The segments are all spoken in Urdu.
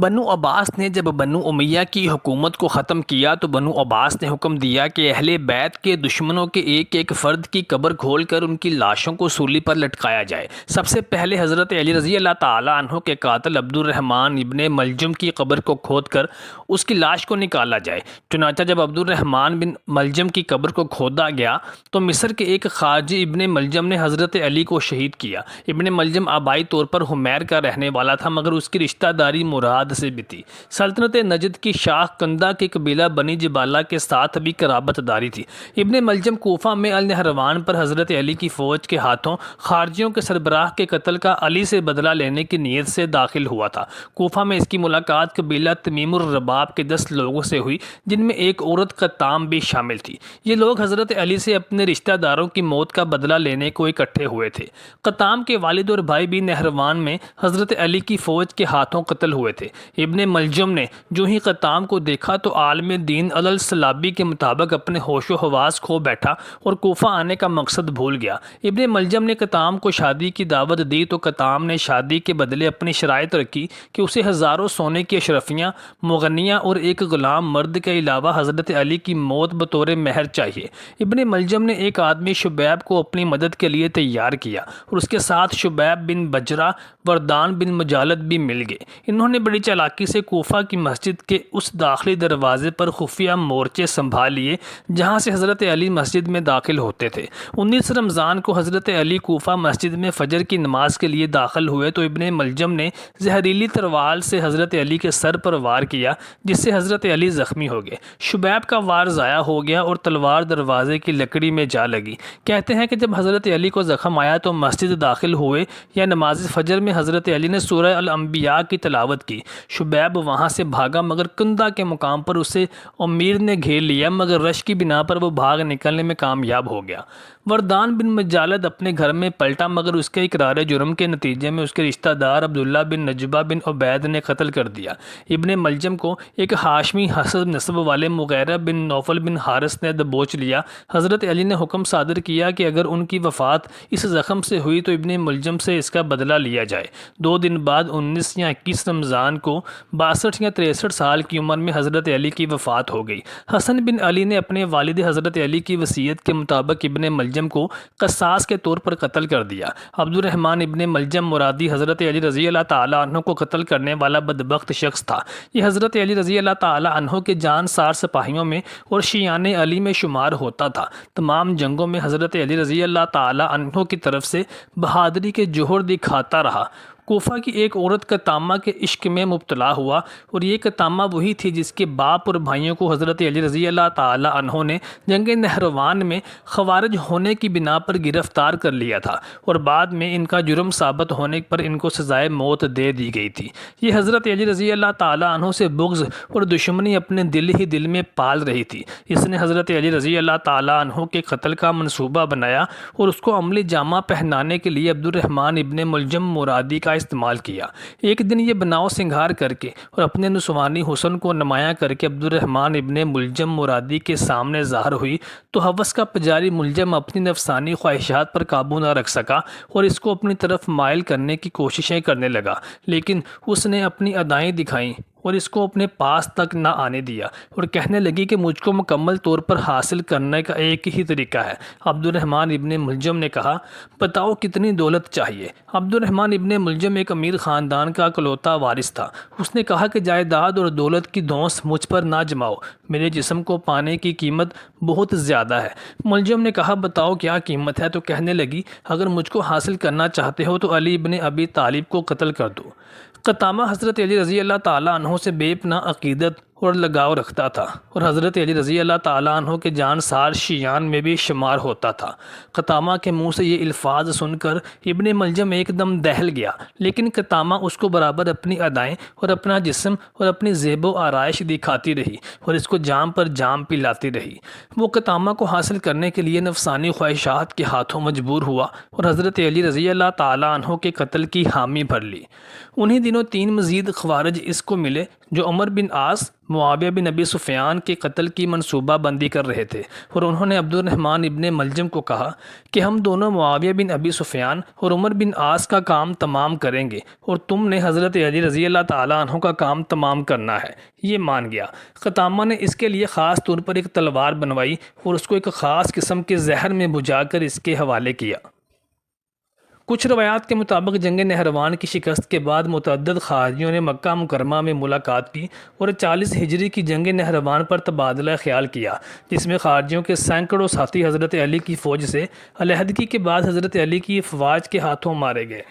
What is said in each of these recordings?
بنو عباس نے جب بنو امیہ کی حکومت کو ختم کیا تو بنو عباس نے حکم دیا کہ اہل بیت کے دشمنوں کے ایک ایک فرد کی قبر کھول کر ان کی لاشوں کو سولی پر لٹکایا جائے۔ سب سے پہلے حضرت علی رضی اللہ تعالیٰ عنہ کے قاتل عبد الرحمن ابن ملجم کی قبر کو کھود کر اس کی لاش کو نکالا جائے۔ چنانچہ جب عبد الرحمن بن ملجم کی قبر کو کھودا گیا تو مصر کے ایک خارجی ابن ملجم نے حضرت علی کو شہید کیا۔ ابن ملجم آبائی طور پر حمیر کا رہنے والا تھا، مگر اس کی رشتہ داری مراد سے بھی تھی۔ سلطنت نجد کی شاخ کندہ کے قبیلہ بنی جبالہ کے ساتھ بھی قرابت داری تھی۔ ابن ملجم کوفہ میں النہروان پر حضرت علی کی فوج کے ہاتھوں خارجیوں کے سربراہ کے قتل کا علی سے بدلہ لینے کی نیت سے داخل ہوا تھا۔ کوفہ میں اس کی ملاقات قبیلہ تمیم الرباب کے 10 لوگوں سے ہوئی، جن میں ایک عورت قطام بھی شامل تھی۔ یہ لوگ حضرت علی سے اپنے رشتہ داروں کی موت کا بدلہ لینے کو اکٹھے ہوئے تھے۔ قطام کے والد اور بھائی بھی نہروان میں حضرت علی کی فوج کے ہاتھوں قتل ہوئے تھے۔ ابن ملجم نے جو ہی قطام کو دیکھا تو عالم دین السلابی کے مطابق اپنے ہوش و حواس کھو بیٹھا اور کوفہ آنے کا مقصد بھول گیا۔ ابن ملجم نے قطام کو شادی کی دعوت دی تو قطام نے شادی کے بدلے اپنی شرائط رکھی کہ اسے ہزاروں سونے کی اشرفیاں، مغنیاں اور ایک غلام مرد کے علاوہ حضرت علی کی موت بطور مہر چاہیے۔ ابن ملجم نے ایک آدمی شبیب کو اپنی مدد کے لیے تیار کیا اور اس کے ساتھ شبیب بن بجرہ، وردان بن مجالد بھی مل گئے۔ انہوں نے بڑی چالاکی سے کوفہ کی مسجد کے اس داخلی دروازے پر خفیہ مورچے سنبھال لیے جہاں سے حضرت علی مسجد میں داخل ہوتے تھے۔ 19 رمضان کو حضرت علی کوفہ مسجد میں فجر کی نماز کے لیے داخل ہوئے تو ابن ملجم نے زہریلی تروال سے حضرت علی کے سر پر وار کیا، جس سے حضرت علی زخمی ہو گئے۔ شبیب کا وار ضائع ہو گیا اور تلوار دروازے کی لکڑی میں جا لگی۔ کہتے ہیں کہ جب حضرت علی کو زخم آیا تو مسجد داخل ہوئے یا نماز فجر میں حضرت علی نے سورہ الانبیاء کی تلاوت کی۔ شبیب وہاں سے بھاگا مگر کندہ کے مقام پر اسے امیر نے گھیر لیا، مگر رش کی بنا پر وہ بھاگ نکلنے میں کامیاب ہو گیا۔ وردان بن مجالد اپنے گھر میں پلٹا مگر اس کے اقرار جرم کے نتیجے میں اس کے رشتہ دار عبداللہ بن نجبہ بن عبید نے قتل کر دیا۔ ابن ملجم کو ایک ہاشمی حسب نسب والے مغیرہ بن نوفل بن حارث نے دبوچ لیا۔ حضرت علی نے حکم صادر کیا کہ اگر ان کی وفات اس زخم سے ہوئی تو ابن ملجم سے اس کا بدلہ لیا جائے۔ 2 دن بعد 19 یا 21 رمضان کو 62 یا 63 سال کی عمر میں حضرت علی کی وفات ہو گئی۔ حسن بن علی نے اپنے والد حضرت علی کی وصیت کے مطابق ابن ملجم کو قصاص کے طور پر قتل کر دیا۔ عبد الرحمن ابن ملجم مرادی حضرت علی رضی اللہ تعالیٰ عنہ کو قتل کرنے والا بدبخت شخص تھا۔ یہ حضرت علی رضی اللہ تعالیٰ عنہ کے جانسار سپاہیوں میں اور شیعان علی میں شمار ہوتا تھا۔ تمام جنگوں میں حضرت علی رضی اللہ تعالیٰ عنہ کی طرف سے بہادری کے جوہر دکھاتا رہا۔ کوفہ کی ایک عورت قطامہ کے عشق میں مبتلا ہوا اور یہ قطامہ وہی تھی جس کے باپ اور بھائیوں کو حضرت علی رضی اللہ تعالیٰ عنہ نے جنگ نہروان میں خوارج ہونے کی بنا پر گرفتار کر لیا تھا اور بعد میں ان کا جرم ثابت ہونے پر ان کو سزائے موت دے دی گئی تھی۔ یہ حضرت علی رضی اللہ تعالیٰ عنہ سے بغض اور دشمنی اپنے دل ہی دل میں پال رہی تھی۔ اس نے حضرت علی رضی اللہ تعالیٰ عنہ کے قتل کا منصوبہ بنایا اور اس کو عملی جامہ پہنانے کے لیے عبد الرحمن ابن ملجم مرادی کا استعمال کیا۔ ایک دن یہ بناؤ سنگھار کر کے اور اپنے نسوانی حسن کو نمایاں کر کے عبد الرحمن ابن ملجم مرادی کے سامنے ظاہر ہوئی تو ہوس کا پجاری ملجم اپنی نفسانی خواہشات پر قابو نہ رکھ سکا اور اس کو اپنی طرف مائل کرنے کی کوششیں کرنے لگا، لیکن اس نے اپنی ادائیں دکھائیں اور اس کو اپنے پاس تک نہ آنے دیا اور کہنے لگی کہ مجھ کو مکمل طور پر حاصل کرنے کا ایک ہی طریقہ ہے۔ عبد الرحمن ابن ملجم نے کہا، بتاؤ کتنی دولت چاہیے؟ عبد الرحمن ابن ملجم ایک امیر خاندان کا اکلوتا وارث تھا۔ اس نے کہا کہ جائیداد اور دولت کی دھونس مجھ پر نہ جماؤ، میرے جسم کو پانے کی قیمت بہت زیادہ ہے۔ ملجم نے کہا، بتاؤ کیا قیمت ہے؟ تو کہنے لگی، اگر مجھ کو حاصل کرنا چاہتے ہو تو علی ابن ابی طالب کو قتل کر دو۔ قطامہ حضرت علی رضی اللہ تعالیٰ عنہ سے بے پناہ عقیدت اور لگاؤ رکھتا تھا اور حضرت علی رضی اللہ تعالیٰ عنہ کے جانسار شیعان میں بھی شمار ہوتا تھا۔ قطامہ کے منہ سے یہ الفاظ سن کر ابن ملجم ایک دم دہل گیا، لیکن قطامہ اس کو برابر اپنی ادائیں اور اپنا جسم اور اپنی زیب و آرائش دکھاتی رہی اور اس کو جام پر جام پلاتی رہی۔ وہ قطامہ کو حاصل کرنے کے لیے نفسانی خواہشات کے ہاتھوں مجبور ہوا اور حضرت علی رضی اللہ تعالیٰ عنہ کے قتل کی حامی بھر لی۔ انہی دنوں 3 مزید خوارج اس کو ملے جو عمر بن عاص معاویہ بن ابی سفیان کے قتل کی منصوبہ بندی کر رہے تھے، اور انہوں نے عبد الرحمن ابن ملجم کو کہا کہ ہم دونوں معاویہ بن ابی سفیان اور عمر بن عاص کا کام تمام کریں گے اور تم نے حضرت علی رضی اللہ تعالیٰ عنہ کا کام تمام کرنا ہے۔ یہ مان گیا۔ قطامہ نے اس کے لیے خاص طور پر ایک تلوار بنوائی اور اس کو ایک خاص قسم کے زہر میں بجھا کر اس کے حوالے کیا۔ کچھ روایات کے مطابق جنگ نہروان کی شکست کے بعد متعدد خارجیوں نے مکہ مکرمہ میں ملاقات کی اور 40 ہجری کی جنگ نہروان پر تبادلہ خیال کیا، جس میں خارجیوں کے سینکڑوں ساتھی حضرت علی کی فوج سے علیحدگی کے بعد حضرت علی کی افواج کے ہاتھوں مارے گئے۔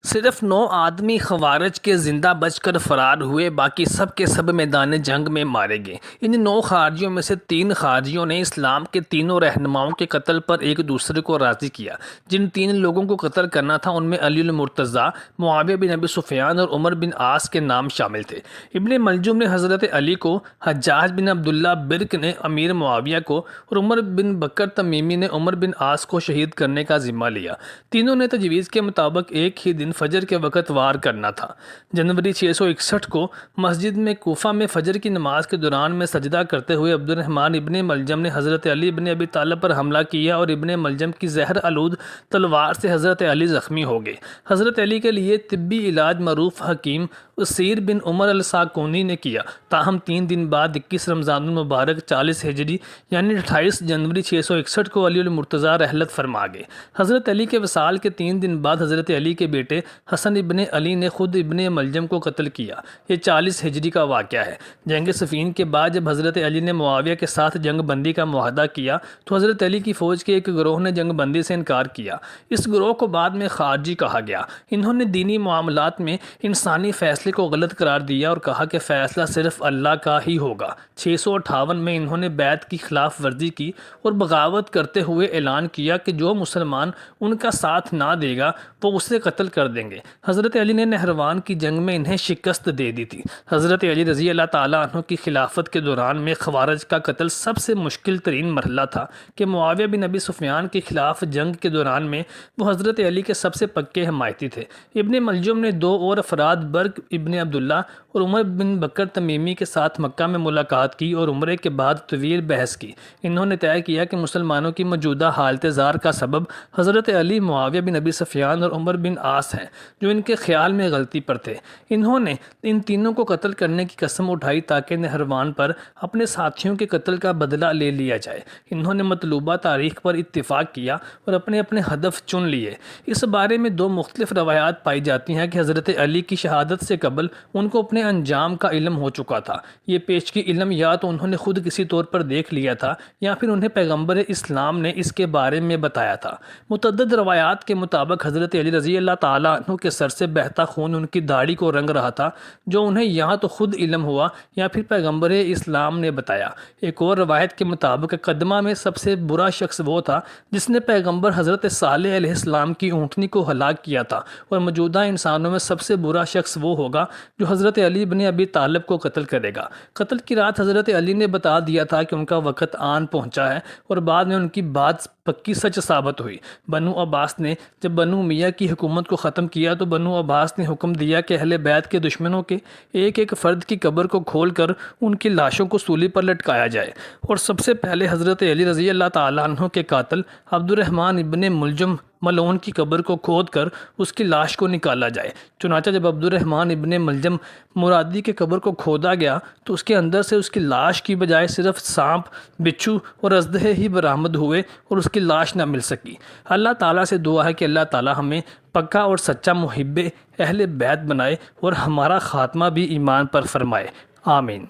صرف 9 آدمی خوارج کے زندہ بچ کر فرار ہوئے، باقی سب کے سب میدان جنگ میں مارے گئے۔ ان 9 خارجیوں میں سے 3 خارجیوں نے اسلام کے تینوں رہنماؤں کے قتل پر ایک دوسرے کو راضی کیا۔ جن 3 لوگوں کو قتل کرنا تھا ان میں علی المرتضیٰ، معاویہ بن ابی سفیان اور عمر بن عاص کے نام شامل تھے۔ ابن ملجم نے حضرت علی کو، حجاج بن عبداللہ برق نے امیر معاویہ کو اور عمر بن بکر تمیمی نے عمر بن عاص کو شہید کرنے کا ذمہ لیا۔ تینوں نے تجویز کے مطابق ایک ہی دن فجر کے وقت وار کرنا تھا۔ جنوری 661 کو مسجد میں کوفہ میں فجر کی نماز کے دوران میں سجدہ کرتے ہوئے عبد الرحمن ابن ملجم نے حضرت علی ابن ابی طالب پر حملہ کیا اور ابن ملجم کی زہر آلود تلوار سے حضرت علی زخمی ہو گئے۔ حضرت علی کے لیے طبی علاج معروف حکیم اسیر بن عمر الساکونی نے کیا، تاہم 3 دن بعد 21 رمضان المبارک 40 ہجری یعنی 28 جنوری 661 کو علی المرتضیٰ رحلت فرما گئے۔ حضرت علی کے وصال کے 3 دن بعد حضرت علی کے بیٹے حسن ابن علی نے خود ابن ملجم کو قتل کیا۔ یہ 40 ہجری کا واقعہ ہے۔ جنگ صفین کے بعد جب حضرت علی نے معاویہ کے ساتھ جنگ بندی کا معاہدہ کیا تو حضرت علی کی فوج کے ایک گروہ نے جنگ بندی سے انکار کیا۔ اس گروہ کو بعد میں خارجی کہا گیا۔ انہوں نے دینی معاملات میں انسانی فیصلے کو غلط قرار دیا اور کہا کہ فیصلہ صرف اللہ کا ہی ہوگا۔ 658 میں انہوں نے بیعت کی خلاف ورزی کی اور بغاوت کرتے ہوئے اعلان کیا کہ جو مسلمان ان کا ساتھ نہ دے گا وہ اسے قتل کر دیں گے۔ حضرت علی نے نہروان کی جنگ میں انہیں شکست دے دی تھی۔ حضرت علی رضی اللہ تعالیٰ عنہ کی خلافت کے دوران میں خوارج کا قتل سب سے مشکل ترین مرحلہ تھا کہ معاویہ بن ابی سفیان کے خلاف جنگ کے دوران میں وہ حضرت علی کے سب سے پکے حمایتی تھے۔ ابن ملجم نے 2 اور افراد برق ابن عبداللہ اور عمر بن بکر تمیمی کے ساتھ مکہ میں ملاقات کی اور عمرے کے بعد طویل بحث کی۔ انہوں نے طے کیا کہ مسلمانوں کی موجودہ حالت زار کا سبب حضرت علی، معاویہ بن ابی سفیان اور عمر بن عاص ہیں، جو ان کے خیال میں غلطی پر تھے۔ انہوں نے ان تینوں کو قتل کرنے کی قسم اٹھائی تاکہ نہروان پر اپنے ساتھیوں کے قتل کا بدلہ لے لیا جائے۔ انہوں نے مطلوبہ تاریخ پر اتفاق کیا اور اپنے اپنے ہدف چن لیے۔ اس بارے میں 2 مختلف روایات پائی جاتی ہیں کہ حضرت علی کی شہادت سے قبل ان کو اپنے انجام کا علم ہو چکا تھا۔ یہ پیشگی علم یا تو انہوں نے خود کسی طور پر دیکھ لیا تھا یا پھر انہیں پیغمبر اسلام نے اس کے بارے میں بتایا تھا۔ متعدد روایات کے مطابق حضرت علی رضی اللہ تعالیٰ عنہ کے سر سے بہتا خون ان کی داڑھی کو رنگ رہا تھا، جو انہیں یا تو خود علم ہوا یا پھر پیغمبر اسلام نے بتایا۔ ایک اور روایت کے مطابق قدمہ میں سب سے برا شخص وہ تھا جس نے پیغمبر حضرت صالح علیہ السلام کی اونٹنی کو ہلاک کیا تھا، اور موجودہ انسانوں میں سب سے برا شخص وہ ہوگا جو حضرت علی بن ابی طالب کو قتل کرے گا۔ قتل کی رات حضرت علی نے بتا دیا تھا کہ ان کا وقت آن پہنچا ہے، اور بعد میں ان کی بات پکی سچ ثابت ہوئی۔ بنو عباس نے جب بنو امیہ کی حکومت کو ختم کیا تو بنو عباس نے حکم دیا کہ اہل بیت کے دشمنوں کے ایک ایک فرد کی قبر کو کھول کر ان کی لاشوں کو سولی پر لٹکایا جائے، اور سب سے پہلے حضرت علی رضی اللہ تعالیٰ عنہ کے قاتل عبد الرحمن ابن ملجم ملعون کی قبر کو کھود کر اس کی لاش کو نکالا جائے۔ چنانچہ جب عبد الرحمن ابن ملجم مرادی کی قبر کو کھودا گیا تو اس کے اندر سے اس کی لاش کی بجائے صرف سانپ، بچھو اور اژدہے ہی برآمد ہوئے اور اس کی لاش نہ مل سکی۔ اللہ تعالیٰ سے دعا ہے کہ اللہ تعالیٰ ہمیں پکا اور سچا محب اہل بیت بنائے اور ہمارا خاتمہ بھی ایمان پر فرمائے۔ آمین۔